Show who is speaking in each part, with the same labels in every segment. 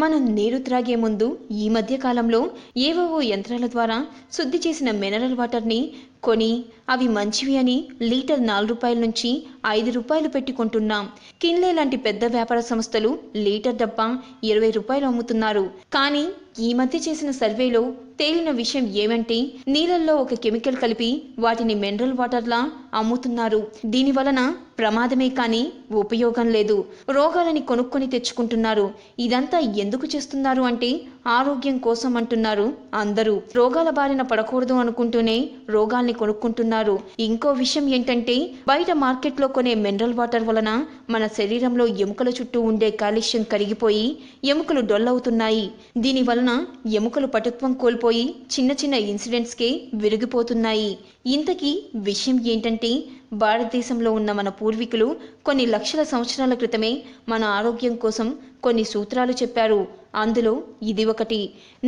Speaker 1: మనం నీరు త్రాగే ముందు ఈ మధ్య కాలంలో ఏవేవో యంత్రాల ద్వారా శుద్ధి చేసిన మినరల్ వాటర్ని కొని అవి మంచివి అని లీటర్ 4 రూపాయల నుంచి 5 రూపాయలు పెట్టి కొంటున్నాం. కిన్లే లాంటి పెద్ద వ్యాపార సంస్థలు లీటర్ డబ్బా 20 రూపాయలు అమ్ముతున్నారు. కానీ ఈ మధ్య చేసిన సర్వేలో తేలిన విషయం ఏమంటే నీళ్ళల్లో ఒక కెమికల్ కలిపి వాటిని మినరల్ వాటర్లా అమ్ముతున్నారు. దీని వలన ప్రమాదమే కానీ ఉపయోగం లేదు. రోగాలని కొనుక్కొని తెచ్చుకుంటున్నారు. ఇదంతా ఎందుకు చేస్తున్నారు అంటే ఆరోగ్యం కోసం అంటున్నారు అందరూ. రోగాల బారిన పడకూడదు అనుకుంటూనే రోగాల్ని కొనుక్కుంటున్నారు. ఇంకో విషయం ఏంటంటే బయట మార్కెట్లో కొనే మినరల్ వాటర్ వలన మన శరీరంలో ఎముకల చుట్టూ ఉండే కాల్షియం కరిగిపోయి ఎముకలు డొల్లవుతున్నాయి. దీని వలన ఎముకలు పటుత్వం కోల్పోయి చిన్న చిన్న ఇన్సిడెంట్స్కే విరిగిపోతున్నాయి. ఇంతకీ విషయం ఏంటంటే భారతదేశంలో ఉన్న మన పూర్వీకులు కొన్ని లక్షల సంవత్సరాల క్రితమే మన ఆరోగ్యం కోసం కొన్ని సూత్రాలు చెప్పారు. అందులో ఇది ఒకటి.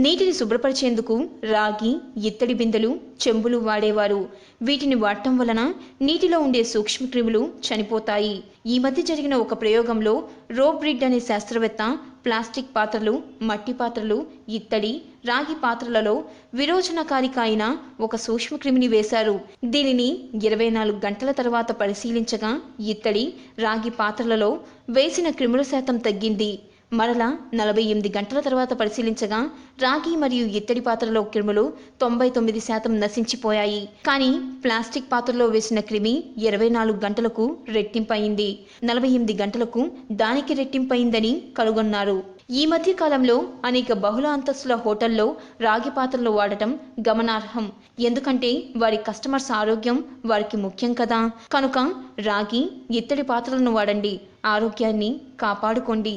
Speaker 1: నీటిని శుభ్రపరిచేందుకు రాగి, ఇత్తడి బిందెలు, చెంబులు వాడేవారు. వీటిని వాడటం వలన నీటిలో ఉండే సూక్ష్మక్రిములు చనిపోతాయి. ఈ మధ్య జరిగిన ఒక ప్రయోగంలో రోబ్రిడ్ అనే శాస్త్రవేత్త ప్లాస్టిక్ పాత్రలు, మట్టి పాత్రలు, ఇత్తడి, రాగి పాత్రలలో విరోచనకారిక అయిన ఒక సూక్ష్మక్రిమిని వేశారు. దీనిని 24 గంటల తర్వాత పరిశీలించగా ఇత్తడి, రాగి పాత్రలలో వేసిన క్రిముల శాతం తగ్గింది. మరలా 48 గంటల తర్వాత పరిశీలించగా రాగి మరియు ఇత్తడి పాత్రలో క్రిములు 99% నశించిపోయాయి. కానీ ప్లాస్టిక్ పాత్రలో వేసిన క్రిమి 24 గంటలకు రెట్టింపయింది. 48 గంటలకు దానికి రెట్టింపయిందని కనుగొన్నారు. ఈ మధ్య కాలంలో అనేక బహుళ అంతస్తుల హోటల్లో రాగి పాత్రలు వాడటం గమనార్హం. ఎందుకంటే వారి కస్టమర్స్ ఆరోగ్యం వారికి ముఖ్యం కదా. కనుక రాగి, ఇత్తడి పాత్రలను వాడండి, ఆరోగ్యాన్ని కాపాడుకోండి.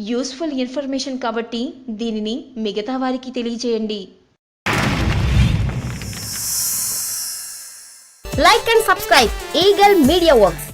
Speaker 1: యూస్ఫుల్ ఇన్ఫర్మేషన్ కాబట్టి దీనిని మిగతా వారికి తెలియజేయండి.
Speaker 2: Like and subscribe Eagle Media Works.